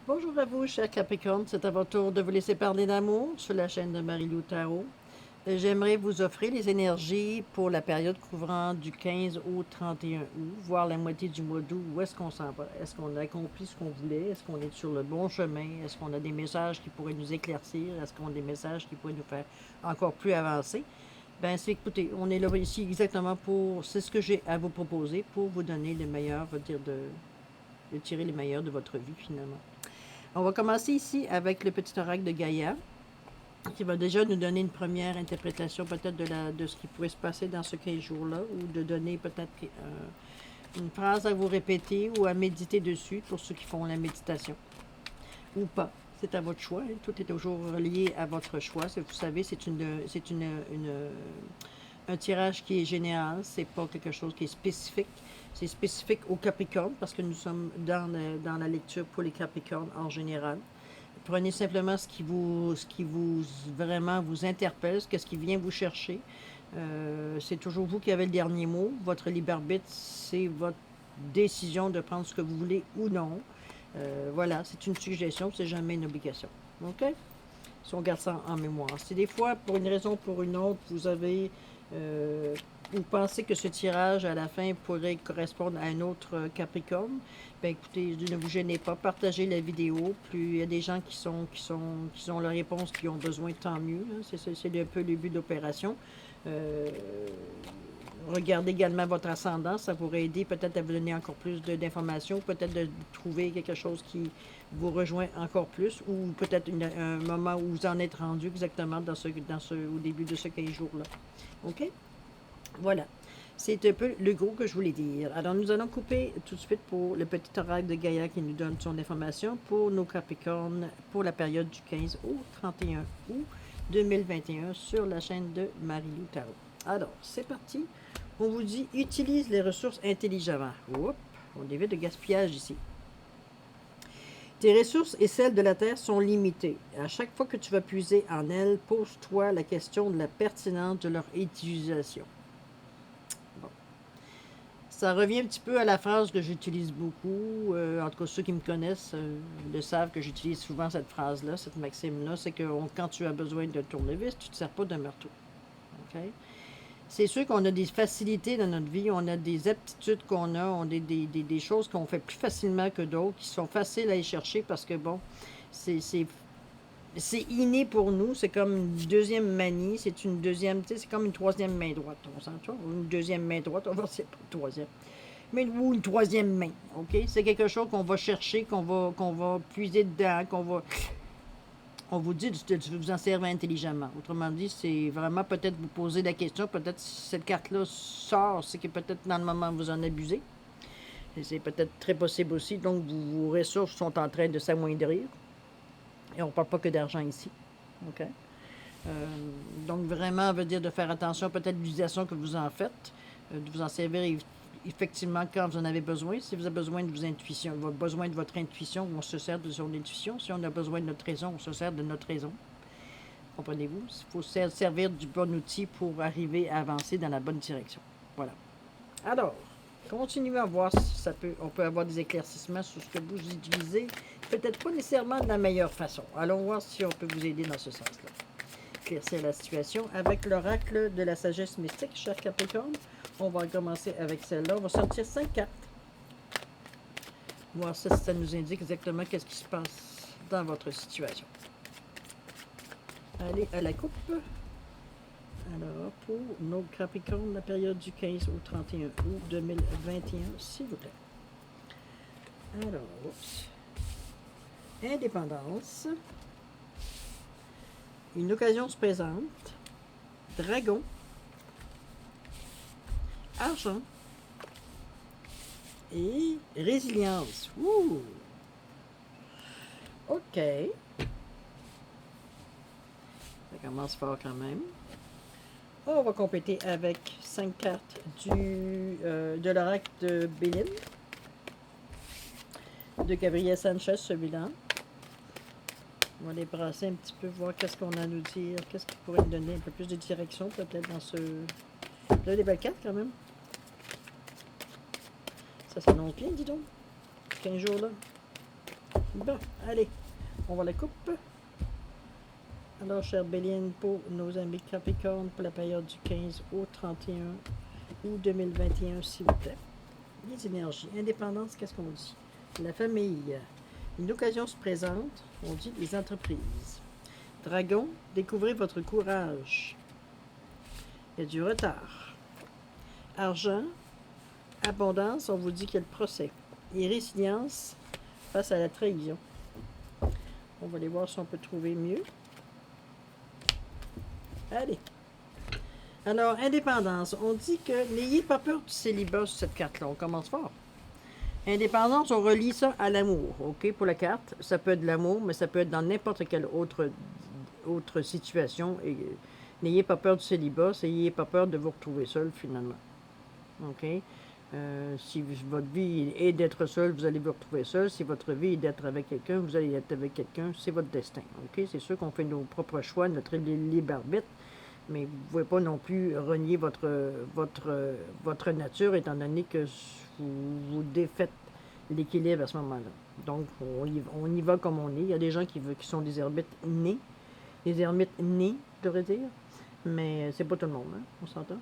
Bonjour à vous, chers Capricorne. C'est à votre tour de vous laisser parler d'amour sur la chaîne de Marie-Lou Tarot. J'aimerais vous offrir les énergies pour la période couvrant du 15 au 31 août, voire la moitié du mois d'août. Où est-ce qu'on s'en va? Est-ce qu'on a accompli ce qu'on voulait? Est-ce qu'on est sur le bon chemin? Est-ce qu'on a des messages qui pourraient nous éclaircir? Est-ce qu'on a des messages qui pourraient nous faire encore plus avancer? Ben, c'est écoutez, on est là ici exactement pour, c'est ce que j'ai à vous proposer pour vous donner le meilleur, on va dire de tirer le meilleur de votre vie finalement. On va commencer ici avec le petit oracle de Gaïa, qui va déjà nous donner une première interprétation peut-être de ce qui pourrait se passer dans ce 15 jours-là, ou de donner peut-être une phrase à vous répéter ou à méditer dessus pour ceux qui font la méditation, ou pas. C'est à votre choix. Hein. Tout est toujours relié à votre choix. Vous savez, un tirage qui est général. C'est pas quelque chose qui est spécifique. C'est spécifique au Capricorne parce que nous sommes dans la lecture pour les Capricornes en général. Prenez simplement ce qui vous vraiment vous interpelle, ce qui vient vous chercher. C'est toujours vous qui avez le dernier mot. Votre libre arbitre, c'est votre décision de prendre ce que vous voulez ou non. Voilà, c'est une suggestion, c'est jamais une obligation. OK? Si on garde ça en mémoire. Si des fois, pour une raison ou pour une autre, vous pensez que ce tirage à la fin pourrait correspondre à un autre Capricorne, ben écoutez, ne vous gênez pas, partagez la vidéo. Plus il y a des gens qui ont la réponse, qui ont besoin, tant mieux. Hein. C'est un peu le but d'opération. Euh, Regardez également votre ascendant, ça pourrait aider peut-être à vous donner encore plus d'informations, peut-être de trouver quelque chose qui vous rejoint encore plus, ou peut-être un moment où vous en êtes rendu exactement au début de ce 15 jours-là. OK? Voilà. C'est un peu le gros que je voulais dire. Alors, nous allons couper tout de suite pour le petit oracle de Gaïa qui nous donne son information pour nos Capricornes pour la période du 15 au 31 août 2021 sur la chaîne de Marie-Lou Tarot. Alors, c'est parti. On vous dit, utilise les ressources intelligemment. Oups, on évite de gaspillage ici. Tes ressources et celles de la Terre sont limitées. À chaque fois que tu vas puiser en elles, pose-toi la question de la pertinence de leur utilisation. Bon. Ça revient un petit peu à la phrase que j'utilise beaucoup. En tout cas, ceux qui me connaissent le savent que j'utilise souvent cette phrase-là, cette maxime-là. C'est que quand tu as besoin de tournevis, tu ne te sers pas d'un marteau. Okay? C'est sûr qu'on a des facilités dans notre vie, on a des aptitudes qu'on a, on a des choses qu'on fait plus facilement que d'autres, qui sont faciles à aller chercher parce que, bon, c'est inné pour nous, c'est comme une deuxième manie, c'est une deuxième, tu sais, c'est comme une troisième main droite, on s'entend, ou une deuxième main droite, on va c'est pas une troisième, mais ou une troisième main, ok? C'est quelque chose qu'on va chercher, qu'on va puiser dedans, on vous dit de vous en servir intelligemment. Autrement dit, c'est vraiment peut-être vous poser la question, peut-être si cette carte-là sort, c'est que peut-être dans le moment vous en abusez. C'est peut-être très possible aussi. Donc, vos ressources sont en train de s'amoindrir. Et on ne parle pas que d'argent ici. OK? Donc, vraiment, ça veut dire de faire attention peut-être à l'utilisation que vous en faites, de vous en servir effectivement quand vous en avez besoin. Si vous avez besoin de vos intuitions, besoin de votre intuition, on se sert de son intuition. Si on a besoin de notre raison, on se sert de notre raison. Comprenez-vous? Il faut servir du bon outil pour arriver à avancer dans la bonne direction. Voilà. Alors, continuez à voir si on peut avoir des éclaircissements sur ce que vous utilisez. Peut-être pas nécessairement de la meilleure façon. Allons voir si on peut vous aider dans ce sens-là. Éclaircir la situation avec l'oracle de la sagesse mystique, cher Capricorne. On va commencer avec celle-là. On va sortir 5 cartes. Voir si ça nous indique exactement qu'est-ce qui se passe dans votre situation. Allez à la coupe. Alors, pour nos Capricornes, la période du 15 au 31 août 2021, s'il vous plaît. Alors, oups. Indépendance. Une occasion se présente. Dragon. Argent. Et résilience. Ouh! OK. Ça commence fort quand même. On va compléter avec 5 cartes de l'oracle de Béline. De Gabriel Sanchez, celui-là. On va les brasser un petit peu, voir qu'est-ce qu'on a à nous dire, qu'est-ce qui pourrait nous donner un peu plus de direction, peut-être dans ce... Là, des belles cartes, quand même. Ça s'annonce bien, dis donc. 15 jours, là. Bon, allez, on va la couper. Alors, chère Bélienne, pour nos amis Capricorne, pour la période du 15 au 31 août 2021, s'il vous plaît. Les énergies. Indépendance, qu'est-ce qu'on dit? La famille. Une occasion se présente, on dit les entreprises. Dragon, découvrez votre courage. Il y a du retard. Argent, abondance, on vous dit qu'il y a le procès. Et résilience face à la trahison. On va aller voir si on peut trouver mieux. Allez. Alors, indépendance. On dit que n'ayez pas peur du célibat sur cette carte-là. On commence fort. Indépendance, on relie ça à l'amour. OK, pour la carte. Ça peut être de l'amour, mais ça peut être dans n'importe quelle autre situation. Et n'ayez pas peur du célibat. N'ayez pas peur de vous retrouver seul, finalement. OK? Si votre vie est d'être seul, vous allez vous retrouver seul. Si votre vie est d'être avec quelqu'un, vous allez être avec quelqu'un. C'est votre destin. OK? C'est sûr qu'on fait nos propres choix, notre libre arbitre. Mais vous ne pouvez pas non plus renier votre nature, étant donné que vous défaites l'équilibre à ce moment-là. Donc, on y va comme on est. Il y a des gens qui sont des ermites nés. Des ermites nés, je devrais dire. Mais c'est pas tout le monde, hein? On s'entend?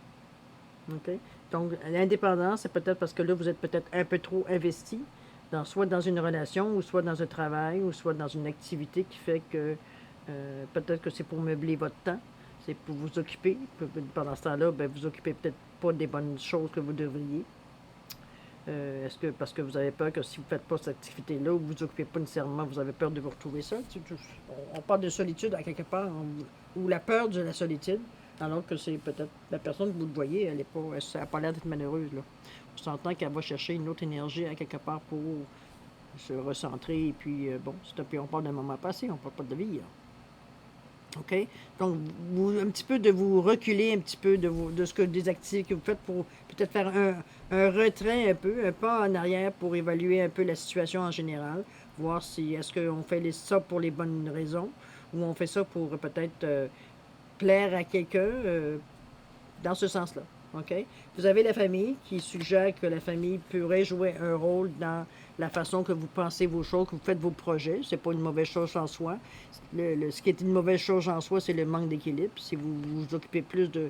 OK? Donc, l'indépendance, c'est peut-être parce que là, vous êtes peut-être un peu trop investi, soit dans une relation, ou soit dans un travail, ou soit dans une activité qui fait que peut-être que c'est pour meubler votre temps. C'est pour vous occuper. Pendant ce temps-là, ben, vous occupez peut-être pas des bonnes choses que vous devriez. Est-ce que parce que vous avez peur que si vous ne faites pas cette activité-là, ou vous vous occupez pas nécessairement, vous avez peur de vous retrouver seul? On parle de solitude à quelque part, ou la peur de la solitude, alors que c'est peut-être la personne que vous le voyez, elle n'a pas l'air d'être malheureuse. Là. On s'entend qu'elle va chercher une autre énergie à quelque part pour se recentrer. Et puis, bon, puis on parle d'un moment passé, on ne parle pas de vie. Là. OK? Donc, un petit peu de vous reculer un petit peu de ce que des activités que vous faites pour peut-être faire un retrait un peu, un pas en arrière pour évaluer un peu la situation en général, voir si est-ce qu'on fait ça pour les bonnes raisons ou on fait ça pour peut-être plaire à quelqu'un dans ce sens-là. OK? Vous avez la famille qui suggère que la famille pourrait jouer un rôle dans la façon que vous pensez vos choses, que vous faites vos projets. C'est pas une mauvaise chose en soi. Ce qui est une mauvaise chose en soi, c'est le manque d'équilibre. Si vous vous occupez plus de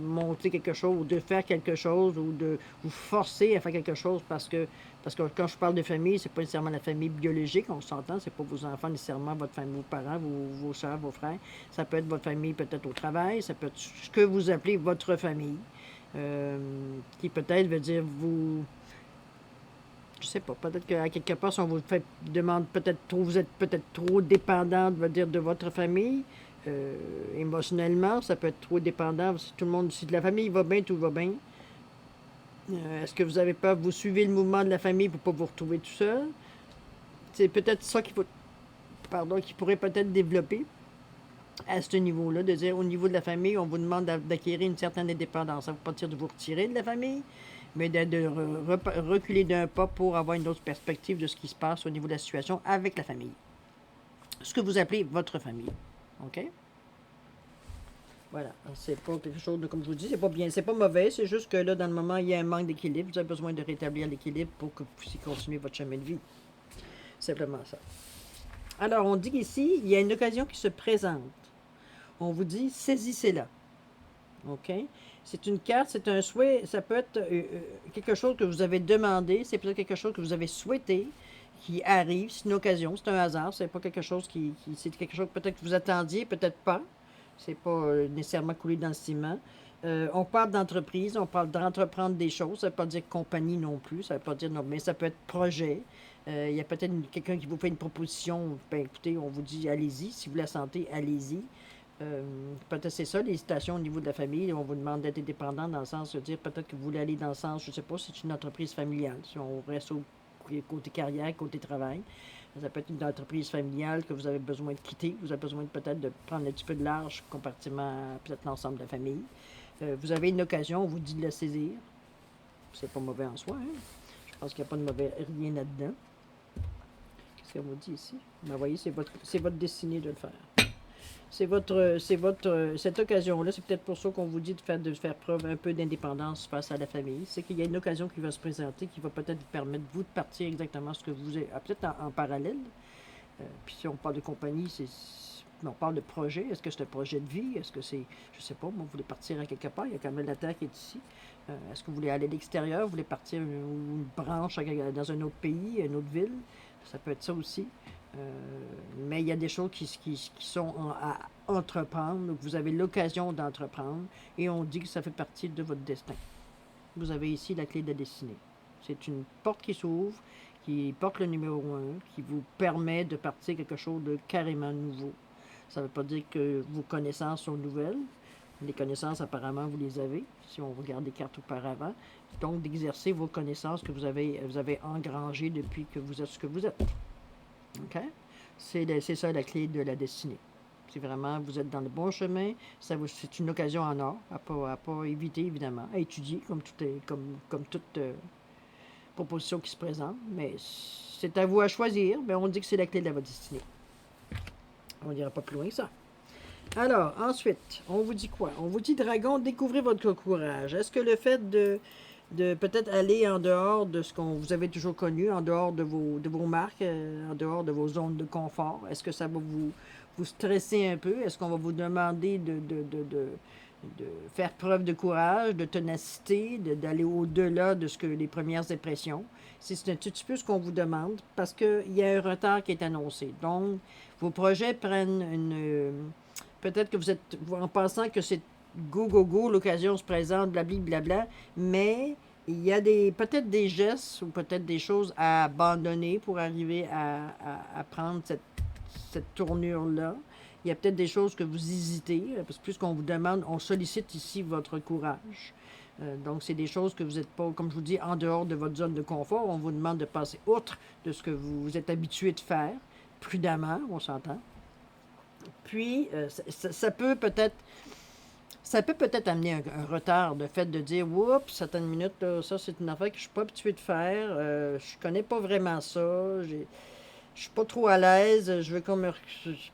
monter quelque chose, ou de faire quelque chose, ou de vous forcer à faire quelque chose parce que quand je parle de famille, c'est pas nécessairement la famille biologique, on s'entend, c'est pas vos enfants nécessairement, votre famille, vos parents, vos soeurs, vos frères. Ça peut être votre famille peut-être au travail, ça peut être ce que vous appelez votre famille, qui peut-être veut dire vous... Je sais pas, peut-être qu'à quelque part, si on vous fait demande peut-être trop, vous êtes peut-être trop dépendante, veut dire, de votre famille, émotionnellement, ça peut être trop dépendant. Si tout le monde, si de la famille va bien, tout va bien. Est-ce que vous avez peur, vous suivez le mouvement de la famille pour ne pas vous retrouver tout seul? C'est peut-être ça qui pourrait peut-être développer à ce niveau-là, de dire au niveau de la famille, on vous demande d'acquérir une certaine indépendance. Ça ne veut pas dire de vous retirer de la famille, mais de reculer d'un pas pour avoir une autre perspective de ce qui se passe au niveau de la situation avec la famille. Ce que vous appelez votre famille. OK? Voilà. C'est pas quelque chose de, comme je vous dis, c'est pas bien, c'est pas mauvais, c'est juste que là, dans le moment, il y a un manque d'équilibre. Vous avez besoin de rétablir l'équilibre pour que vous puissiez continuer votre chemin de vie. Simplement ça. Alors, on dit qu'ici, il y a une occasion qui se présente. On vous dit, saisissez-la. OK? C'est une carte, c'est un souhait, ça peut être quelque chose que vous avez demandé, c'est peut-être quelque chose que vous avez souhaité, qui arrive, c'est une occasion, c'est un hasard, c'est pas quelque chose c'est quelque chose peut-être que vous attendiez, peut-être pas. C'est pas nécessairement coulé dans le ciment. On parle d'entreprise, on parle d'entreprendre des choses. Ça ne veut pas dire compagnie non plus, ça ne veut pas dire non, mais ça peut être projet. Il y a peut-être quelqu'un qui vous fait une proposition. Ben écoutez, on vous dit allez-y. Si vous la sentez, allez-y. Peut-être c'est ça, l'hésitation au niveau de la famille. On vous demande d'être indépendant dans le sens de dire peut-être que vous voulez aller dans le sens, je ne sais pas, si c'est une entreprise familiale. Si on reste au côté carrière, côté travail. Ça peut être une entreprise familiale que vous avez besoin de quitter. Vous avez besoin peut-être de prendre un petit peu de large compartiment, peut-être l'ensemble de la famille. Vous avez une occasion, on vous dit de la saisir. C'est pas mauvais en soi. Hein? Je pense qu'il n'y a pas de mauvais rien là-dedans. Qu'est-ce qu'on vous dit ici? Ben, voyez, c'est votre destinée de le faire. cette occasion-là, c'est peut-être pour ça qu'on vous dit de faire preuve un peu d'indépendance face à la famille. C'est qu'il y a une occasion qui va se présenter qui va peut-être vous permettre, vous, de partir exactement ce que vous avez, peut-être en parallèle. Puis si on parle de compagnie, on parle de projet. Est-ce que c'est un projet de vie? Est-ce que c'est, je sais pas, moi, vous voulez partir à quelque part? Il y a quand même la terre qui est ici. Est-ce que vous voulez aller à l'extérieur? Vous voulez partir une branche dans un autre pays, une autre ville? Ça peut être ça aussi. Euh, mais il y a des choses qui sont à entreprendre, donc vous avez l'occasion d'entreprendre, et on dit que ça fait partie de votre destin. Vous avez ici la clé de la destinée. C'est une porte qui s'ouvre, qui porte le numéro un, qui vous permet de partir quelque chose de carrément nouveau. Ça ne veut pas dire que vos connaissances sont nouvelles. Les connaissances, apparemment, vous les avez, si on regarde les cartes auparavant. Donc, d'exercer vos connaissances que vous avez engrangées depuis que vous êtes ce que vous êtes. OK? C'est ça la clé de la destinée. C'est vraiment, vous êtes dans le bon chemin. C'est une occasion en or, à pas éviter, évidemment, à étudier, comme toute proposition qui se présente. Mais c'est à vous à choisir. Mais on dit que c'est la clé de votre destinée. On n'ira pas plus loin que ça. Alors, ensuite, on vous dit quoi? On vous dit, dragon, découvrez votre courage. Est-ce que le fait de peut-être aller en dehors de ce qu'on vous avez toujours connu, en dehors de vos marques, en dehors de vos zones de confort, est-ce que ça va vous stresser un peu? Est-ce qu'on va vous demander de faire preuve de courage, de ténacité, d'aller au-delà de ce que les premières impressions? C'est un petit peu ce qu'on vous demande parce qu'il y a un retard qui est annoncé. Donc, vos projets prennent peut-être que vous êtes en pensant que c'est go, l'occasion se présente, blabla, mais il y a peut-être des gestes ou peut-être des choses à abandonner pour arriver à prendre cette tournure-là. Il y a peut-être des choses que vous hésitez, parce que puisqu'on vous demande, on sollicite ici votre courage. Donc, c'est des choses que vous n'êtes pas, comme je vous dis, en dehors de votre zone de confort. On vous demande de passer outre de ce que vous êtes habitué de faire, prudemment, on s'entend. Puis, ça peut peut-être amener un retard, le fait de dire, oups, certaines minutes, là, ça c'est une affaire que je suis pas habitué de faire, je connais pas vraiment ça, je suis pas trop à l'aise, je veux comme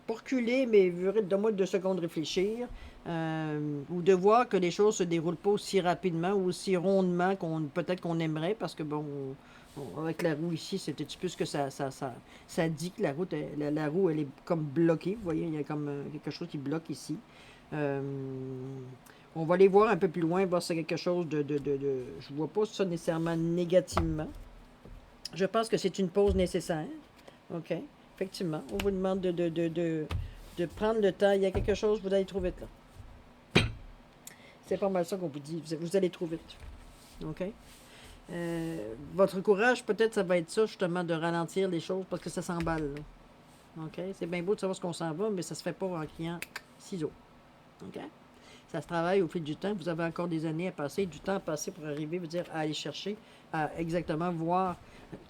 pas reculer, mais donne-moi 2 secondes de réfléchir, ou de voir que les choses se déroulent pas aussi rapidement ou aussi rondement peut-être qu'on aimerait, parce que bon, avec la roue ici, c'est un petit peu ce que ça dit que la roue, elle est comme bloquée. Vous voyez, il y a comme quelque chose qui bloque ici. Euh, on va aller voir un peu plus loin, voir si c'est quelque chose je vois pas ça nécessairement négativement. Je pense que c'est une pause nécessaire. OK? Effectivement, on vous demande de prendre le temps. Il y a quelque chose, vous allez trop vite là. C'est pas mal ça qu'on vous dit. Vous allez trop vite. OK? Votre courage, peut-être, ça va être ça, justement, de ralentir les choses parce que ça s'emballe. OK? C'est bien beau de savoir ce qu'on s'en va, mais ça se fait pas en criant ciseaux. OK? Ça se travaille au fil du temps. Vous avez encore des années à passer, du temps à passer pour arriver, vous dire, à aller chercher, à exactement voir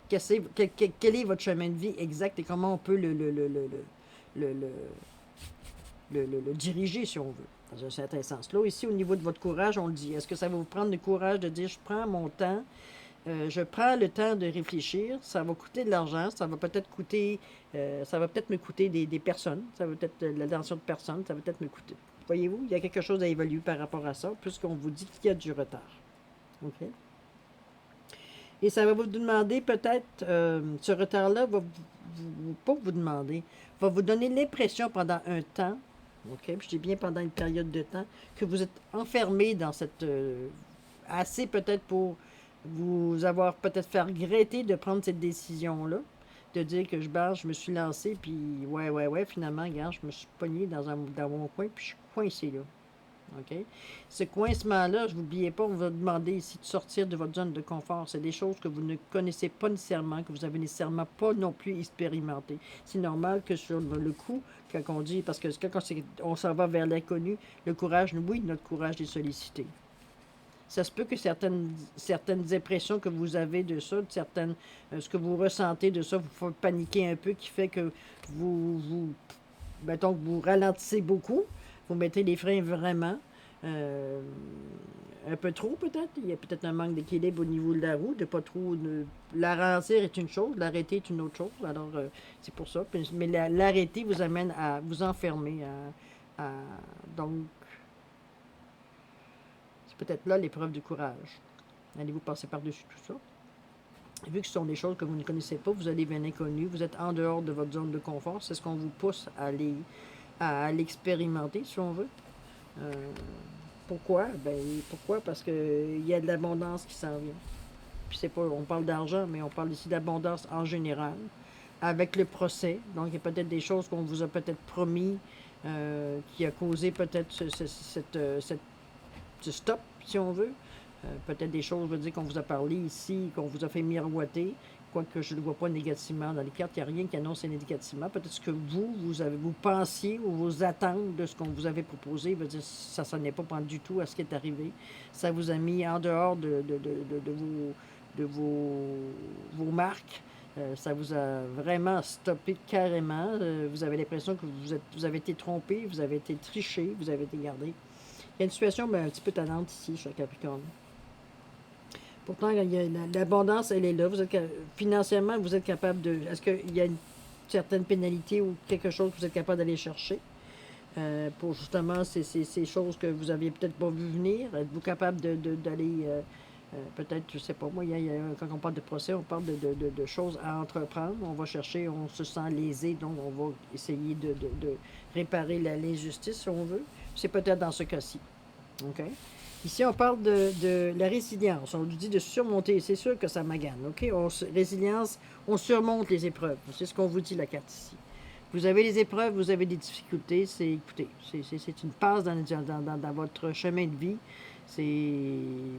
quel est votre chemin de vie exact et comment on peut le, le diriger, si on veut, dans un certain sens. Là, ici, au niveau de votre courage, on le dit. Est-ce que ça va vous prendre le courage de dire, je prends mon temps, je prends le temps de réfléchir, ça va coûter de l'argent, ça va peut-être me coûter des personnes, ça va peut-être l'attention de personnes, ça va peut-être me coûter. Voyez-vous, il y a quelque chose à évaluer par rapport à ça, puisqu'on vous dit qu'il y a du retard. OK? Et ça va vous demander peut-être, ce retard-là pas vous demander, va vous donner l'impression pendant un temps, OK, puis je dis bien pendant une période de temps, que vous êtes enfermé dans assez peut-être pour vous avoir peut-être fait regretter de prendre cette décision-là, de dire que je me suis lancé, puis ouais, finalement, regarde, je me suis pogné dans mon coin, puis je suis coincé là. OK? Ce coincement-là, je n'oubliez pas, on va demander ici de sortir de votre zone de confort. C'est des choses que vous ne connaissez pas nécessairement, que vous avez nécessairement pas non plus expérimenté. C'est normal que sur le coup, quand on dit, parce que quand on s'en va vers l'inconnu, le courage, oui, notre courage est sollicité. Ça se peut que certaines impressions que vous avez de ça, ce que vous ressentez de ça, vous fait paniquer un peu, qui fait que mettons que vous ralentissez beaucoup, vous mettez les freins vraiment, euh, un peu trop peut-être. Il y a peut-être un manque d'équilibre au niveau de la roue, de pas trop. La ralentir est une chose, l'arrêter est une autre chose. Alors, c'est pour ça. Mais l'arrêter vous amène à vous enfermer, Donc, c'est peut-être là l'épreuve du courage. Allez-vous passer par-dessus tout ça? Vu que ce sont des choses que vous ne connaissez pas, vous allez bien inconnu, vous êtes en dehors de votre zone de confort, c'est ce qu'on vous pousse à l'expérimenter, si on veut. Euh, Pourquoi? Pourquoi? Parce qu'il y a de l'abondance qui s'en vient. Puis c'est pas, on parle d'argent, mais on parle ici d'abondance en général, avec le procès. Donc, il y a peut-être des choses qu'on vous a peut-être promis, qui a causé peut-être ce stop, si on veut. Peut-être des choses, je veux dire, qu'on vous a parlé ici, qu'on vous a fait miroiter, quoique je ne le vois pas négativement. Dans les cartes, il n'y a rien qui annonce négativement. Peut-être que vous pensiez ou vos attentes de ce qu'on vous avait proposé, veut dire, ça n'est pas du tout à ce qui est arrivé. Ça vous a mis en dehors de vos marques. Ça vous a vraiment stoppé carrément. Vous avez l'impression que vous avez été trompé, vous avez été triché, vous avez été gardé. Il y a une situation un petit peu tannante ici, chez Capricorne. Pourtant, l'abondance, elle est là. Financièrement, vous êtes capable de... Est-ce qu'il y a une certaine pénalité ou quelque chose que vous êtes capable d'aller chercher pour justement ces choses que vous aviez peut-être pas vu venir? Êtes-vous capable d'aller... peut-être, je sais pas, moi, quand on parle de procès, on parle de choses à entreprendre. On va chercher, on se sent lésé, donc on va essayer de réparer l'injustice, si on veut. C'est peut-être dans ce cas-ci. OK? Ici, on parle de la résilience. On nous dit de surmonter. C'est sûr que ça magane. OK? Résilience, on surmonte les épreuves. C'est ce qu'on vous dit, la carte ici. Vous avez les épreuves, vous avez des difficultés. Écoutez, c'est une passe dans votre chemin de vie.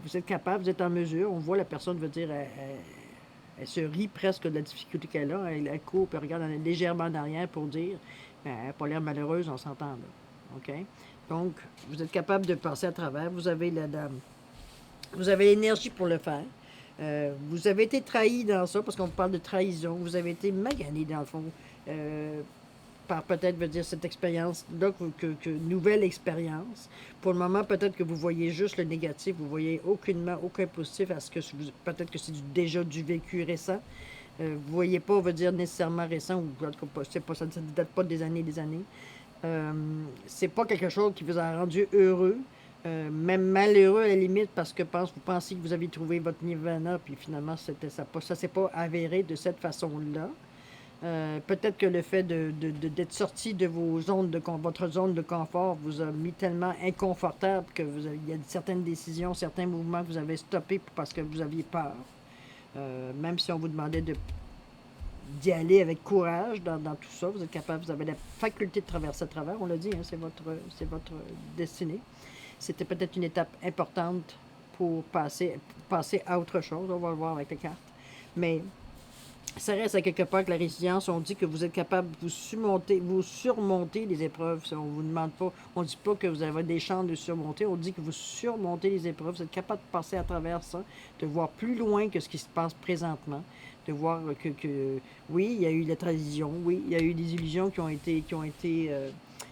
Vous êtes capable, vous êtes en mesure. On voit la personne, veut dire, elle se rit presque de la difficulté qu'elle a. Elle court, puis elle regarde légèrement en arrière pour dire, elle n'a pas l'air malheureuse, on s'entend là. OK? Donc, vous êtes capable de passer à travers. Vous avez l'énergie pour le faire. Vous avez été trahi dans ça, parce qu'on parle de trahison. Vous avez été magané, dans le fond, par peut-être, veut dire, cette expérience-là, nouvelle expérience. Pour le moment, peut-être que vous voyez juste le négatif. Vous voyez aucunement, aucun positif à ce que peut-être que c'est déjà du vécu récent. Vous ne voyez pas, veut dire, nécessairement récent, ou en tout cas, ça ne date pas des années et des années. C'est pas quelque chose qui vous a rendu heureux, même malheureux à la limite, parce que vous pensiez que vous aviez trouvé votre nirvana, puis finalement, ça s'est pas avéré de cette façon-là. Peut-être que le fait d'être sorti de votre zone de confort vous a mis tellement inconfortable que il y a certaines décisions, certains mouvements que vous avez stoppés parce que vous aviez peur. Même si on vous demandait d'y aller avec courage dans tout ça. Vous êtes capable, vous avez la faculté de traverser à travers, on l'a dit, hein, c'est votre destinée. C'était peut-être une étape importante pour passer à autre chose. On va le voir avec les cartes. Mais ça reste à quelque part que la résilience, on dit que vous êtes capable de vous surmonter les épreuves. On ne vous demande pas, on ne dit pas que vous avez des chances de surmonter, on dit que vous surmontez les épreuves. Vous êtes capable de passer à travers ça, de voir plus loin que ce qui se passe présentement, de voir que oui, il y a eu la trahison, oui, il y a eu des illusions qui ont été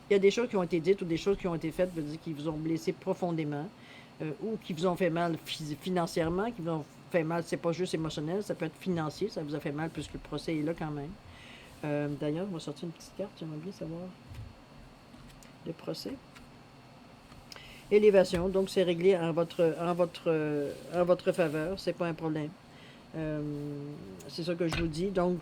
il y a des choses qui ont été dites ou des choses qui ont été faites, veut dire qui vous ont blessé profondément, ou qui vous ont fait mal financièrement, qui vous ont fait mal, c'est pas juste émotionnel, ça peut être financier, ça vous a fait mal puisque le procès est là quand même. D'ailleurs, on va sortir une petite carte, j'aimerais bien savoir le procès. Élévation, donc c'est réglé en votre faveur, c'est pas un problème. C'est ça que je vous dis. Donc,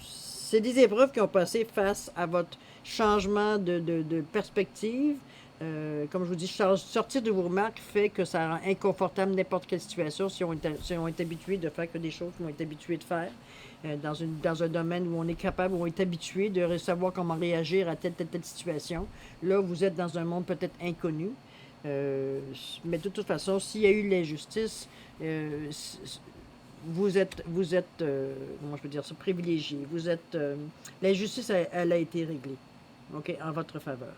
c'est des épreuves qui ont passé face à votre changement de perspective. Comme je vous dis, sortir de vos remarques fait que ça rend inconfortable n'importe quelle situation si on est habitué de faire que des choses qu'on est habitué de faire. Dans un domaine où on est capable, où on est habitué de savoir comment réagir à telle situation. Là, vous êtes dans un monde peut-être inconnu. Mais de toute façon, s'il y a eu l'injustice, vous êtes comment je peux dire ça, privilégié. L'injustice, elle a été réglée, OK, en votre faveur.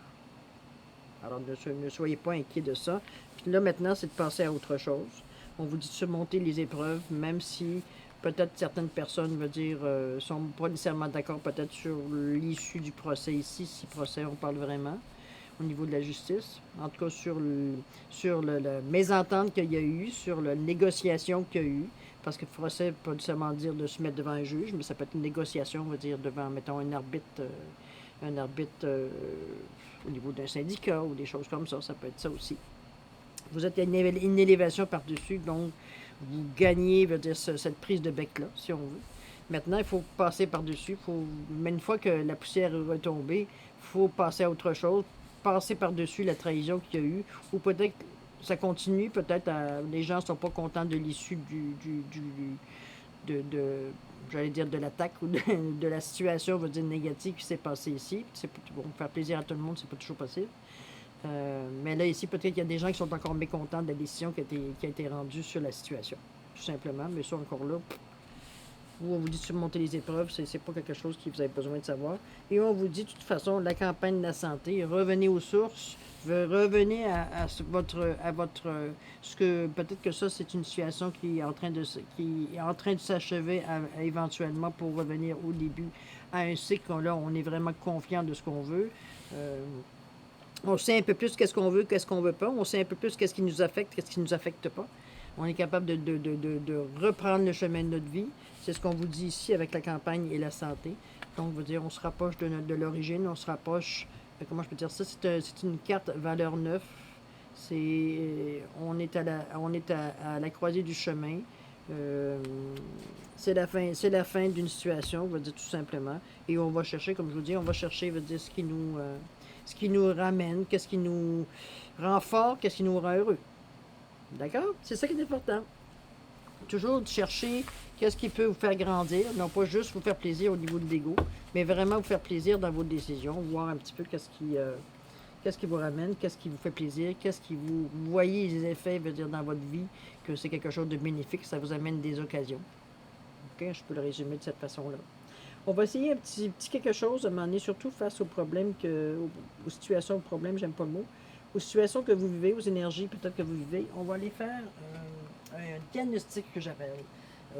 Alors, ne soyez pas inquiets de ça. Puis là, maintenant, c'est de passer à autre chose. On vous dit de surmonter les épreuves, même si peut-être certaines personnes, veut dire, sont pas nécessairement d'accord peut-être sur l'issue du procès ici, si procès on parle vraiment, au niveau de la justice. En tout cas, sur la mésentente qu'il y a eu, sur la négociation qu'il y a eu. Parce que le procès, pas seulement dire de se mettre devant un juge, mais ça peut être une négociation, on va dire, devant, mettons, un arbitre un arbitre au niveau d'un syndicat ou des choses comme ça peut être ça aussi. Vous êtes à une élévation par-dessus, donc vous gagnez, veut dire, cette prise de bec-là, si on veut. Maintenant, il faut passer par-dessus. Mais une fois que la poussière est retombée, il faut passer à autre chose, passer par-dessus la trahison qu'il y a eu, ou peut-être ça continue, peut-être les gens ne sont pas contents de l'issue de j'allais dire de l'attaque ou de la situation, on va dire, négative qui s'est passée ici. C'est pour faire plaisir à tout le monde, c'est pas toujours possible. Mais là, ici, peut-être qu'il y a des gens qui sont encore mécontents de la décision qui a été rendue sur la situation. Tout simplement. Mais ça, encore là, où on vous dit de surmonter les épreuves, c'est pas quelque chose que vous avez besoin de savoir. Et on vous dit, de toute façon, la campagne de la santé, revenez aux sources, revenez à votre ce que peut-être que ça, c'est une situation qui est en train de s'achever éventuellement pour revenir au début à un cycle où là, on est vraiment confiant de ce qu'on veut. On sait un peu plus qu'est-ce qu'on veut, qu'est-ce qu'on veut pas. On sait un peu plus qu'est-ce qui nous affecte, qu'est-ce qui nous affecte pas. On est capable de reprendre le chemin de notre vie. C'est ce qu'on vous dit ici avec la campagne et la santé. Donc, je veux dire, on se rapproche de l'origine, on se rapproche, comment je peux dire ça, c'est une carte valeur 9. On est à la croisée du chemin. C'est la fin d'une situation, on va dire tout simplement. Et on va chercher, comme je vous dis, on va chercher, veut dire, ce qui nous ramène, qu'est-ce qui nous rend fort, qu'est-ce qui nous rend heureux. D'accord? C'est ça qui est important. Toujours chercher qu'est-ce qui peut vous faire grandir, non pas juste vous faire plaisir au niveau de l'ego, mais vraiment vous faire plaisir dans vos décisions, voir un petit peu qu'est-ce qui vous ramène, qu'est-ce qui vous fait plaisir, qu'est-ce qui vous voyez les effets, veut dire dans votre vie, que c'est quelque chose de bénéfique, ça vous amène des occasions. Ok? Je peux le résumer de cette façon-là. On va essayer un petit quelque chose à un moment donné, surtout face aux problèmes, aux situations, aux problèmes, j'aime pas le mot, aux situations que vous vivez, aux énergies peut-être que vous vivez. On va aller faire un diagnostic que j'appelle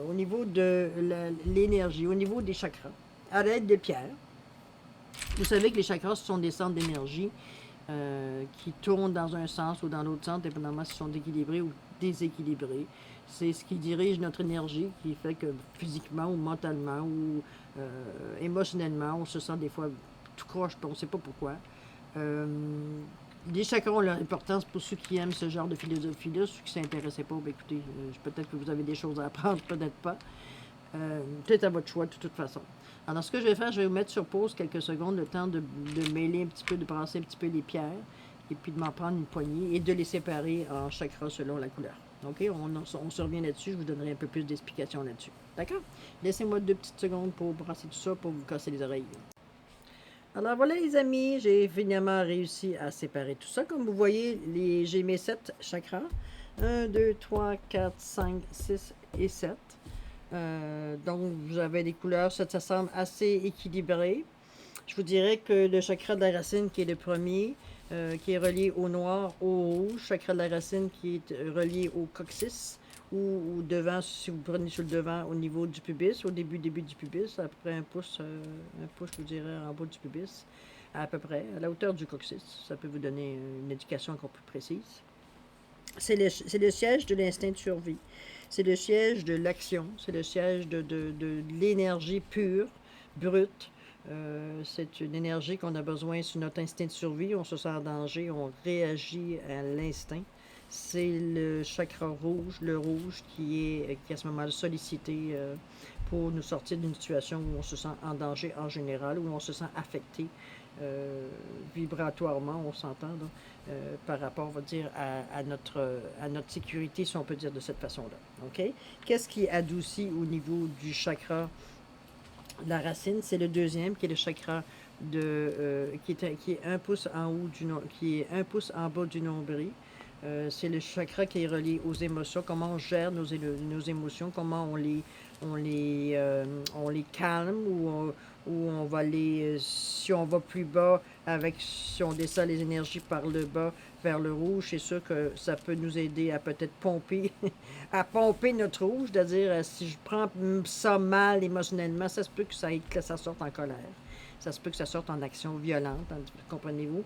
au niveau de l'énergie, au niveau des chakras, à l'aide de pierres. Vous savez que les chakras, ce sont des centres d'énergie qui tournent dans un sens ou dans l'autre sens, dépendamment si sont équilibrés ou déséquilibrés. C'est ce qui dirige notre énergie, qui fait que physiquement ou mentalement ou émotionnellement, on se sent des fois tout croche, on ne sait pas pourquoi. Les chakras ont leur importance pour ceux qui aiment ce genre de philosophie-là. Ceux qui ne s'intéressaient pas, bien, écoutez, peut-être que vous avez des choses à apprendre, peut-être pas. Peut-être à votre choix, de toute façon. Alors, ce que je vais faire, je vais vous mettre sur pause quelques secondes, le temps de mêler un petit peu, de brasser un petit peu les pierres, et puis de m'en prendre une poignée et de les séparer en chakras selon la couleur. OK? On se revient là-dessus, je vous donnerai un peu plus d'explications là-dessus. D'accord? Laissez-moi 2 petites secondes pour brasser tout ça, pour vous casser les oreilles. Alors voilà les amis, j'ai finalement réussi à séparer tout ça. Comme vous voyez, j'ai mes 7 chakras. 1, 2, 3, 4, 5, 6 et 7. Donc vous avez des couleurs, ça semble assez équilibré. Je vous dirais que le chakra de la racine qui est le premier, qui est relié au noir, au rouge, chakra de la racine qui est relié au coccyx, ou devant, si vous prenez sur le devant au niveau du pubis, au début du pubis, à peu près un pouce, je vous dirais, en bas du pubis, à peu près, à la hauteur du coccyx. Ça peut vous donner une indication encore plus précise. C'est le siège de l'instinct de survie. C'est le siège de l'action. C'est le siège de l'énergie pure, brute. C'est une énergie qu'on a besoin sur notre instinct de survie. On se sent en danger, on réagit à l'instinct. C'est le chakra rouge, le rouge qui est à ce moment-là sollicité pour nous sortir d'une situation où on se sent en danger en général, où on se sent affecté vibratoirement, on s'entend, par rapport, on va dire, à notre sécurité, si on peut dire de cette façon-là. OK? Qu'est-ce qui adoucit au niveau du chakra de la racine? C'est le deuxième, qui est le chakra qui est 1 pouce en haut qui est 1 pouce en bas du nombril. C'est le chakra qui est relié aux émotions, comment on gère nos émotions, comment on les calme, ou on va si on va plus bas, si on descend les énergies par le bas, vers le rouge, c'est sûr que ça peut nous aider à peut-être pomper, à pomper notre rouge, c'est-à-dire si je prends ça mal émotionnellement, ça se peut que ça sorte en colère. Ça se peut que ça sorte en action violente, comprenez-vous?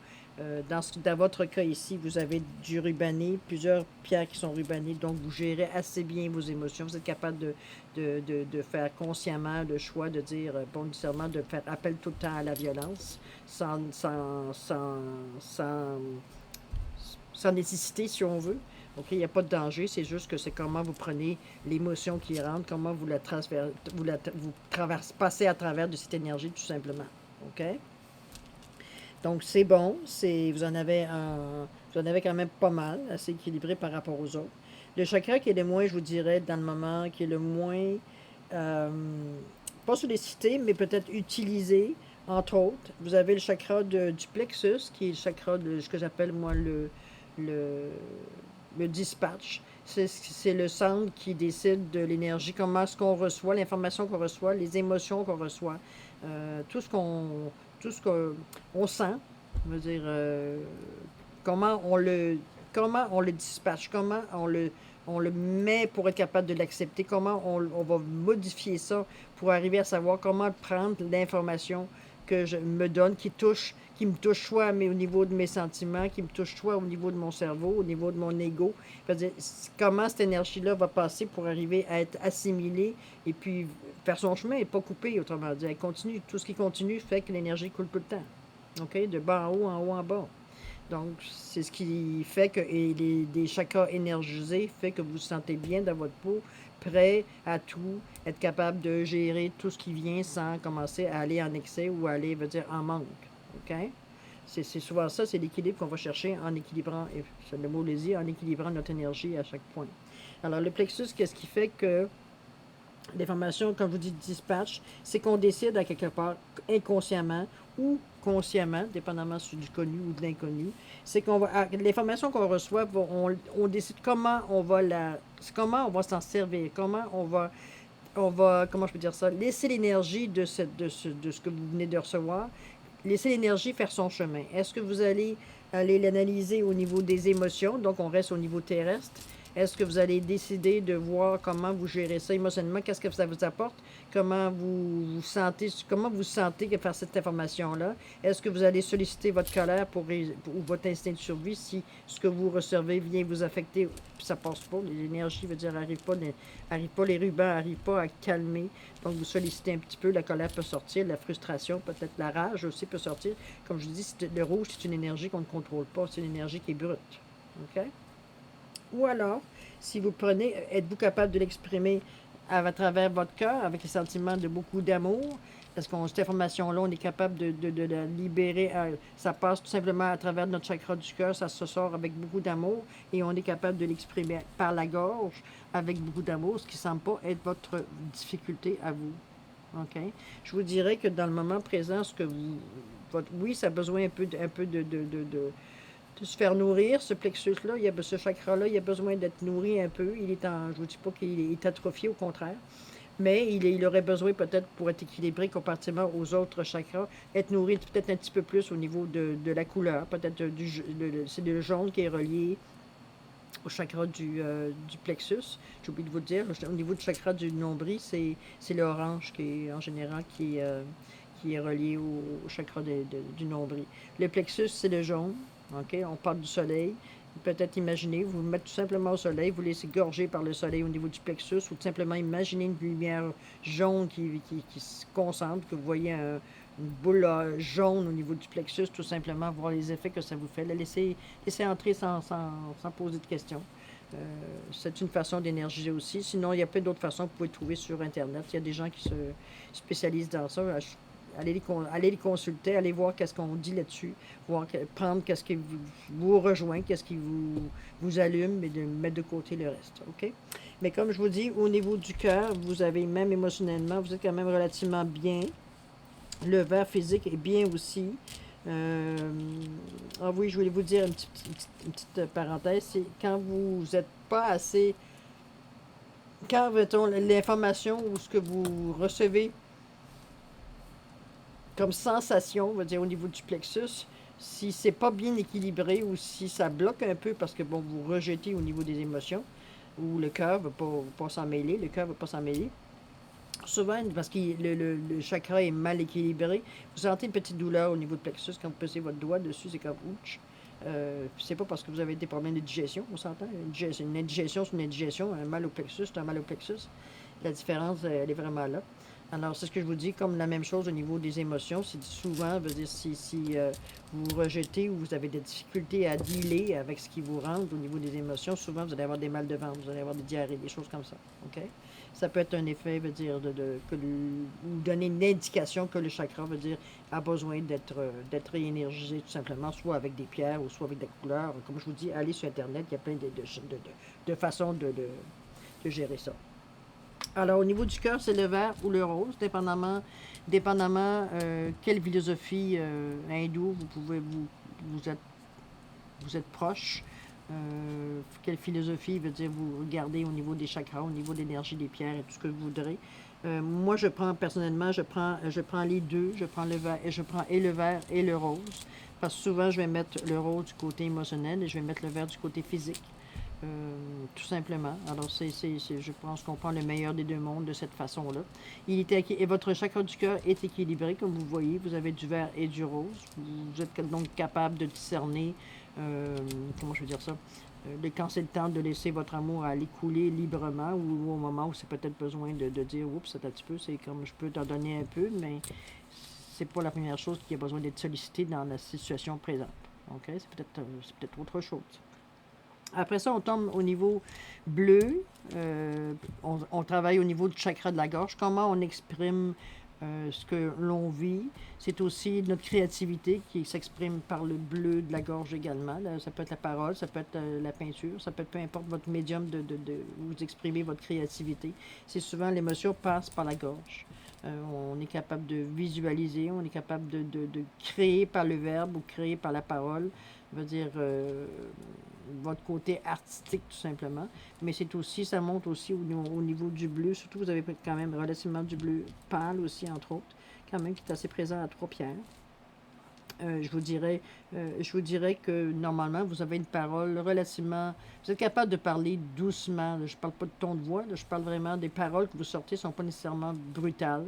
Dans votre cas ici, vous avez du rubané, plusieurs pierres qui sont rubanées, donc vous gérez assez bien vos émotions. Vous êtes capable de faire consciemment le choix de dire, bon, nécessairement de faire appel tout le temps à la violence, sans, sans nécessité, si on veut. OK, il n'y a pas de danger, c'est juste que c'est comment vous prenez l'émotion qui rentre, comment vous la transférez, vous passez à travers de cette énergie, tout simplement. OK? Donc, c'est bon, vous en avez quand même pas mal, assez équilibré par rapport aux autres. Le chakra qui est le moins, je vous dirais, dans le moment, qui est le moins, euh, pas sollicité, mais peut-être utilisé, entre autres, vous avez le chakra du plexus, qui est le chakra de ce que j'appelle, moi, le, le dispatch. C'est le centre qui décide de l'énergie, comment est-ce qu'on reçoit, l'information qu'on reçoit, les émotions qu'on reçoit, tout ce qu'on sent, je veux dire, comment on le, comment on le dispatche, comment on le met pour être capable de l'accepter, comment on va modifier ça pour arriver à savoir comment prendre l'information que je me donne, qui me touche soit mais au niveau de mes sentiments, qui me touche soit au niveau de mon cerveau, au niveau de mon ego. C'est-à-dire, comment cette énergie-là va passer pour arriver à être assimilée et puis faire son chemin et pas couper, autrement dit. Elle continue. Tout ce qui continue fait que l'énergie coule tout le temps. OK? De bas en haut, en haut, en bas. Donc, c'est ce qui fait que et des chakras énergisés fait que vous vous sentez bien dans votre peau, prêt à tout, être capable de gérer tout ce qui vient sans commencer à aller en excès ou aller, veut dire, en manque. OK? C'est souvent ça, c'est l'équilibre qu'on va chercher en équilibrant, et c'est le mot le dit, en équilibrant notre énergie à chaque point. Alors, le plexus, qu'est-ce qui fait que l'information, comme je vous dis, dispatch, c'est qu'on décide à quelque part inconsciemment ou consciemment, dépendamment du connu ou de l'inconnu, c'est qu'on va l'information qu'on reçoit, on décide comment on va s'en servir, on va, comment je peux dire ça, laisser l'énergie de ce que vous venez de recevoir, laisser l'énergie faire son chemin. Est-ce que vous allez aller l'analyser au niveau des émotions, donc on reste au niveau terrestre? Est-ce que vous allez décider de voir comment vous gérez ça émotionnellement? Qu'est-ce que ça vous apporte? Comment vous sentez que faire cette information-là? Est-ce que vous allez solliciter votre colère ou votre instinct de survie si ce que vous recevez vient vous affecter? Puis ça passe pas, l'énergie veut dire arrive pas, les rubans n'arrivent pas à calmer. Donc vous sollicitez un petit peu, la colère peut sortir, la frustration, peut-être la rage aussi peut sortir. Comme je vous dis, le rouge, c'est une énergie qu'on ne contrôle pas, c'est une énergie qui est brute. OK? Ou alors, si vous prenez, êtes-vous capable de l'exprimer à travers votre cœur, avec les sentiments de beaucoup d'amour? Est-ce qu'on cette information-là, on est capable de la libérer? Ça passe tout simplement à travers notre chakra du cœur, ça se sort avec beaucoup d'amour et on est capable de l'exprimer par la gorge avec beaucoup d'amour, ce qui ne semble pas être votre difficulté à vous. OK? Je vous dirais que dans le moment présent, oui, ça a besoin un peu de se faire nourrir, ce plexus-là, ce chakra-là, il a besoin d'être nourri un peu. Je vous dis pas qu'il est atrophié, au contraire. Mais il aurait besoin peut-être pour être équilibré comparativement aux autres chakras, être nourri peut-être un petit peu plus au niveau de la couleur. Peut-être c'est le jaune qui est relié au chakra du plexus. J'ai oublié de vous le dire. Au niveau du chakra du nombril, c'est l'orange qui est en général qui est relié au chakra du nombril. Le plexus, c'est le jaune. OK? On parle du soleil. Peut-être imaginer, vous vous mettez tout simplement au soleil, vous laissez gorger par le soleil au niveau du plexus, ou tout simplement imaginer une lumière jaune qui se concentre, que vous voyez une boule jaune au niveau du plexus, tout simplement, voir les effets que ça vous fait. Laissez entrer sans poser de questions. C'est une façon d'énergiser aussi. Sinon, il y a plein d'autres façons que vous pouvez trouver sur Internet. Il y a des gens qui se spécialisent dans ça. Allez les consulter, allez voir qu'est-ce qu'on dit là-dessus, prendre qu'est-ce qui vous rejoint, qu'est-ce qui vous allume, et de mettre de côté le reste. OK? Mais comme je vous dis, au niveau du cœur, vous avez même émotionnellement, vous êtes quand même relativement bien. Le verre physique est bien aussi. Ah oui, je voulais vous dire une petite parenthèse, c'est quand vous n'êtes pas assez, quand mettons, l'information ou ce que vous recevez comme sensation, on va dire au niveau du plexus, Si c'est pas bien équilibré ou si ça bloque un peu parce que bon, vous rejetez au niveau des émotions ou le cœur ne va pas s'en mêler, le cœur ne va pas s'en mêler. Souvent, parce que le chakra est mal équilibré, vous sentez une petite douleur au niveau du plexus quand vous posez votre doigt dessus, c'est comme ouch. C'est pas parce que vous avez des problèmes de digestion, on s'entend. Une indigestion, c'est une indigestion. Un mal au plexus, c'est un mal au plexus. La différence, elle est vraiment là. Alors, c'est ce que je vous dis, comme la même chose au niveau des émotions. C'est souvent, veut dire, si vous rejetez ou vous avez des difficultés à dealer avec ce qui vous rentre au niveau des émotions, souvent, vous allez avoir des mal de ventre, vous allez avoir des diarrhées, des choses comme ça. OK? Ça peut être un effet, veut dire, ou donner une indication que le chakra, veut dire, a besoin d'être réénergisé tout simplement, soit avec des pierres ou soit avec des couleurs. Comme je vous dis, allez sur Internet, il y a plein de façons de gérer ça. Alors, au niveau du cœur, c'est le vert ou le rose, dépendamment quelle philosophie hindoue vous êtes proche. Quelle philosophie veut dire vous regardez au niveau des chakras, au niveau de l'énergie des pierres et tout ce que vous voudrez. Moi, personnellement, je prends les deux, je prends le vert et je prends et le vert et le rose. Parce que souvent, je vais mettre le rose du côté émotionnel et je vais mettre le vert du côté physique. Tout simplement. Alors, je pense qu'on prend le meilleur des deux mondes de cette façon-là. Et votre chakra du cœur est équilibré, comme vous voyez. Vous avez du vert et du rose. Vous êtes donc capable de discerner, comment je veux dire ça, quand c'est le temps de laisser votre amour aller couler librement ou au moment où c'est peut-être besoin de dire, oups, c'est un petit peu, c'est comme je peux t'en donner un peu, mais c'est pas la première chose qui a besoin d'être sollicitée dans la situation présente. OK? C'est peut-être autre chose. Après ça, on tombe au niveau bleu. On travaille au niveau du chakra de la gorge. Comment on exprime ce que l'on vit. C'est aussi notre créativité qui s'exprime par le bleu de la gorge également. Là, ça peut être la parole, ça peut être la peinture, ça peut être peu importe votre médium où vous exprimez votre créativité. C'est souvent l'émotion passe par la gorge. On est capable de visualiser, on est capable de créer par le verbe ou créer par la parole. Je veux dire, votre côté artistique tout simplement. Mais c'est aussi, ça monte aussi au niveau du bleu. Surtout, vous avez quand même relativement du bleu pâle aussi, entre autres, quand même, qui est assez présent à trois pierres. Je vous dirais que normalement, vous avez une parole relativement... Vous êtes capable de parler doucement. Là. Je ne parle pas de ton de voix. Là. Je parle vraiment des paroles que vous sortez ne sont pas nécessairement brutales.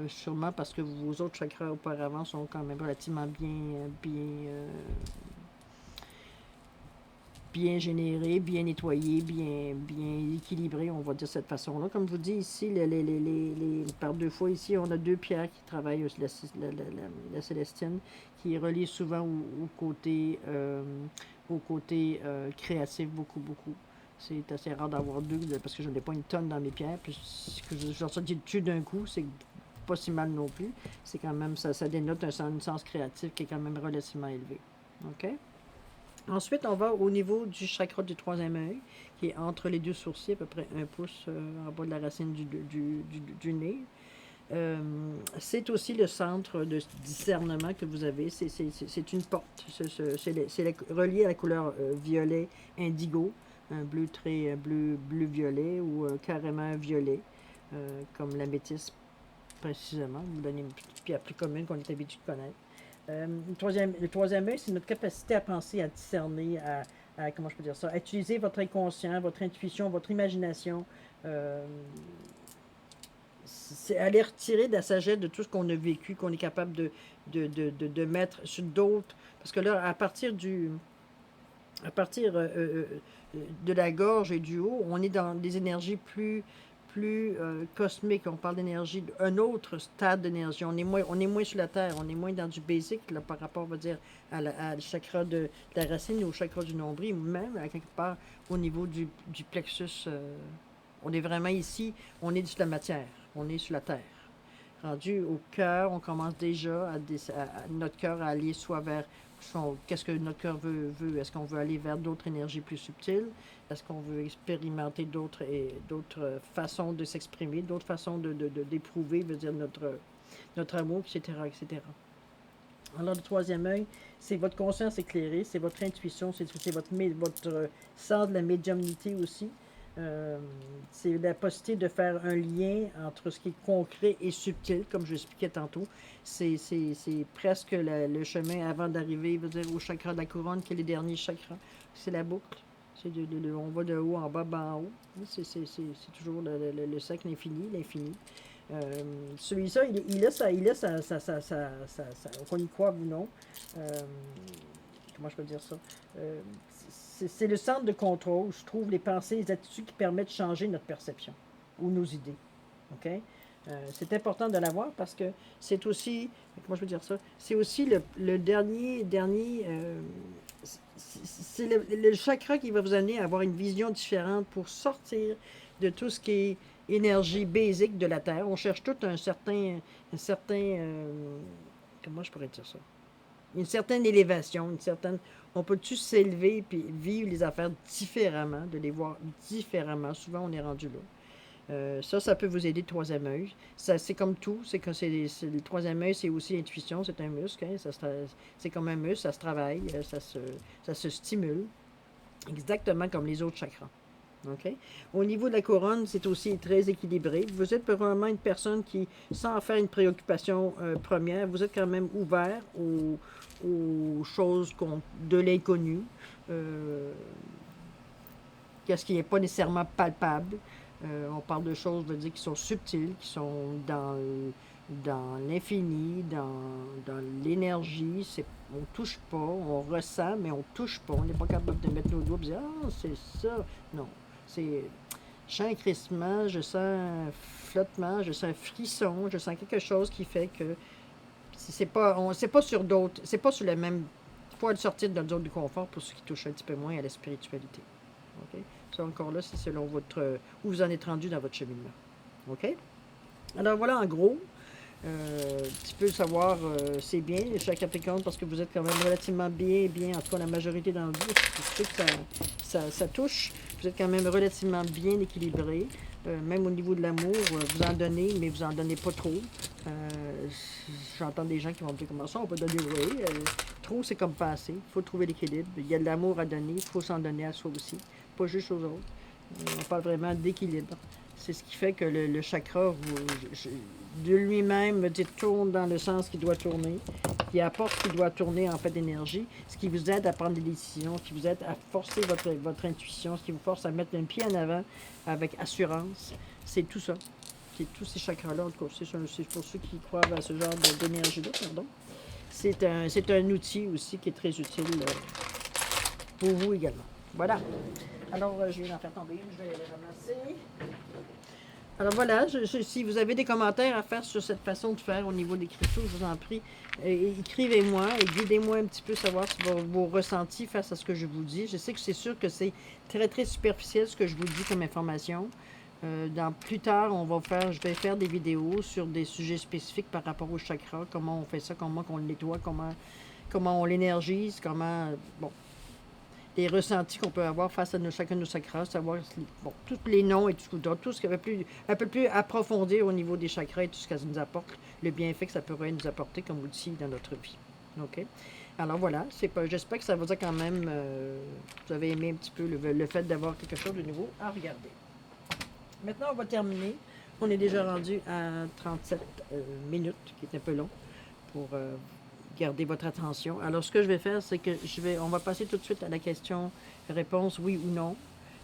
Sûrement parce que vos autres chakras auparavant sont quand même relativement bien généré, bien nettoyé, bien équilibré, on va dire de cette façon-là. Comme je vous dis ici, par deux fois ici, on a deux pierres qui travaillent, la célestine, qui relie souvent au côté créatif, beaucoup, beaucoup. C'est assez rare d'avoir deux, parce que je n'ai pas une tonne dans mes pierres, puis que je sorte dessus d'un coup, c'est pas si mal non plus. C'est quand même, ça dénote un sens créatif qui est quand même relativement élevé. OK? Ensuite, on va au niveau du chakra du troisième œil, qui est entre les deux sourcils, à peu près un pouce en bas de la racine du nez. C'est aussi le centre de discernement que vous avez. C'est une porte. C'est relié à la couleur violet indigo, un bleu très bleu-violet ou carrément un violet, comme l'améthyste précisément. Vous donnez une petite pierre plus commune qu'on est habitué de connaître. Le troisième œil, c'est notre capacité à penser, à discerner, comment je peux dire ça, à utiliser votre inconscient, votre intuition, votre imagination. C'est aller retirer de la sagesse de tout ce qu'on a vécu, qu'on est capable de mettre sur d'autres. Parce que là, à partir de la gorge et du haut, on est dans des énergies plus cosmique, on parle d'énergie, un autre stade d'énergie. On est moins sur la Terre, on est moins dans du basic là, par rapport, on va dire, à le chakra de la racine ou au chakra du nombril, ou même à quelque part au niveau du plexus. On est vraiment ici, on est sur la matière, on est sur la Terre. Rendu au cœur, on commence déjà notre cœur à aller soit vers qu'est-ce que notre cœur veut. Est-ce qu'on veut aller vers d'autres énergies plus subtiles? Est-ce qu'on veut expérimenter d'autres façons de s'exprimer, d'autres façons d'éprouver, veut dire notre amour, etc., etc. Alors, le troisième œil, c'est votre conscience éclairée, c'est votre intuition, c'est votre sens de la médiumnité aussi. C'est la possibilité de faire un lien entre ce qui est concret et subtil, comme je l'expliquais tantôt. C'est presque le chemin avant d'arriver, au chakra de la couronne, qui est le dernier chakra. C'est la boucle. On va de haut en bas, bas en haut. C'est toujours le cercle infini, l'infini. Celui-là, qu'on y croit ou non. Euh, comment je peux dire ça? Euh, c'est le centre de contrôle, je trouve, les pensées, les attitudes qui permettent de changer notre perception ou nos idées. OK? C'est important de l'avoir parce que c'est aussi, comment je peux dire ça? C'est aussi le dernier c'est le chakra qui va vous amener à avoir une vision différente pour sortir de tout ce qui est énergie basique de la Terre. On cherche tout comment je pourrais dire ça? Une certaine élévation, on peut-tu s'élever puis vivre les affaires différemment, de les voir différemment. Souvent, on est rendu là. Ça peut vous aider, le troisième œil. C'est comme tout, le troisième œil, c'est aussi l'intuition, c'est un muscle, hein, c'est comme un muscle, ça se travaille, ça se stimule, exactement comme les autres chakras. OK? Au niveau de la couronne, c'est aussi très équilibré. Vous êtes probablement une personne qui, sans en faire une préoccupation première, vous êtes quand même ouvert aux choses de l'inconnu, qu'est-ce qui n'est pas nécessairement palpable. On parle de choses, je veux dire, qui sont subtiles, qui sont dans l'infini, dans l'énergie. On touche pas, on ressent, mais on touche pas. On n'est pas capable de mettre nos doigts et dire ah, c'est ça. Non. Je sens un crissement, je sens un flottement, je sens un frisson, je sens quelque chose qui fait que c'est pas sur d'autres, c'est pas sur le même. Il faut sortir de notre zone de confort pour ceux qui touchent un petit peu moins à la spiritualité. OK? Ça, encore là, c'est selon où vous en êtes rendu dans votre cheminement. OK? Alors, voilà, en gros, tu peux savoir, c'est bien, chaque Capricorne, parce que vous êtes quand même relativement bien, en tout cas, la majorité dans le vie, c'est sûr que ça touche. Vous êtes quand même relativement bien équilibré. Même au niveau de l'amour, vous en donnez, mais vous en donnez pas trop. J'entends des gens qui vont me dire comment ça, on peut donner, oui. Trop, c'est comme pas assez. Il faut trouver l'équilibre. Il y a de l'amour à donner, il faut s'en donner à soi aussi, pas juste aux autres. On parle vraiment d'équilibre. C'est ce qui fait que le chakra, de lui-même, tourne dans le sens qu'il doit tourner, qui apporte ce qui doit tourner en fait d'énergie, ce qui vous aide à prendre des décisions, ce qui vous aide à forcer votre intuition, ce qui vous force à mettre un pied en avant avec assurance. C'est tout ça. C'est tous ces chakras-là, en tout cas, c'est pour ceux qui croient à ce genre d'énergie-là, pardon. C'est un outil aussi qui est très utile pour vous également. Voilà. Alors, je vais en faire tomber une, je vais les ramasser. Alors voilà, si vous avez des commentaires à faire sur cette façon de faire au niveau de l'écriture, je vous en prie, écrivez-moi et guidez-moi un petit peu savoir si vos ressentis face à ce que je vous dis. Je sais que c'est sûr que c'est très, très superficiel ce que je vous dis comme information. Plus tard, je vais faire des vidéos sur des sujets spécifiques par rapport au chakra, comment on fait ça, comment on le nettoie, comment on l'énergise, bon, les ressentis qu'on peut avoir face à chacun de nos chakras, savoir tous les noms et tout ce qui un peu plus approfondir au niveau des chakras et tout ce que ça nous apporte, le bienfait que ça pourrait nous apporter comme outil dans notre vie. OK? Alors voilà, j'espère que ça vous a quand même, vous avez aimé un petit peu le fait d'avoir quelque chose de nouveau à regarder. Maintenant, on va terminer. On est déjà rendu à 37 minutes, qui est un peu long pour garder votre attention. Alors, ce que je vais faire, c'est que on va passer tout de suite à la question-réponse, oui ou non.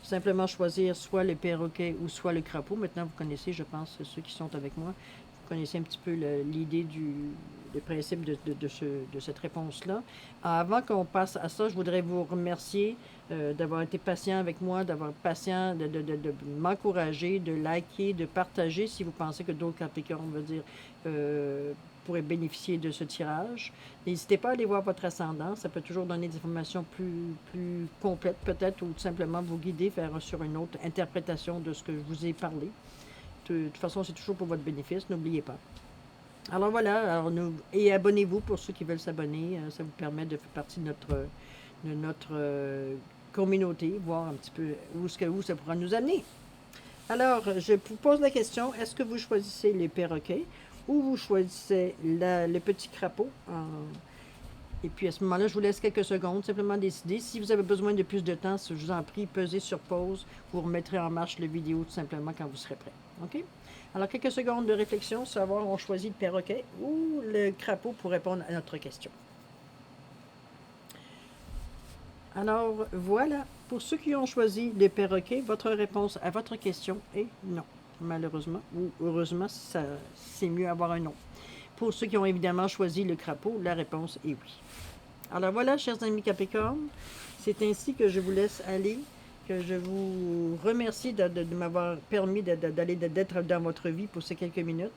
Simplement choisir soit le perroquet ou soit le crapaud. Maintenant, vous connaissez, je pense, ceux qui sont avec moi, vous connaissez un petit peu l'idée le principe de cette réponse-là. Avant qu'on passe à ça, je voudrais vous remercier d'avoir été patient avec moi, d'avoir patient, de m'encourager, de liker, de partager si vous pensez que d'autres Capricornes, pourraient bénéficier de ce tirage. N'hésitez pas à aller voir votre ascendant, ça peut toujours donner des informations plus complètes peut-être, ou tout simplement vous guider sur une autre interprétation de ce que je vous ai parlé. De toute façon, c'est toujours pour votre bénéfice, n'oubliez pas. Alors voilà, et abonnez-vous pour ceux qui veulent s'abonner, ça vous permet de faire partie de notre communauté, voir un petit peu où ça pourra nous amener. Alors, je vous pose la question, est-ce que vous choisissez les perroquets ou vous choisissez le petit crapaud Et puis à ce moment-là, je vous laisse quelques secondes, simplement décider. Si vous avez besoin de plus de temps, je vous en prie, pesez sur pause. Vous remettrez en marche la vidéo tout simplement quand vous serez prêt. OK? Alors, quelques secondes de réflexion, savoir on choisit le perroquet ou le crapaud pour répondre à notre question. Alors, voilà. Pour ceux qui ont choisi le perroquet, votre réponse à votre question est non, malheureusement. Ou heureusement, c'est mieux avoir un non. Pour ceux qui ont évidemment choisi le crapaud, la réponse est oui. Alors voilà, chers amis Capricorne, c'est ainsi que je vous laisse aller, que je vous remercie de m'avoir permis d'être dans votre vie pour ces quelques minutes,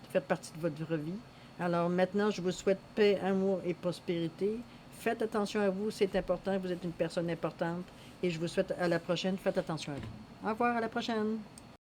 de faire partie de votre vie. Alors maintenant, je vous souhaite paix, amour et prospérité. Faites attention à vous, c'est important, vous êtes une personne importante et je vous souhaite à la prochaine, faites attention à vous. Au revoir, à la prochaine.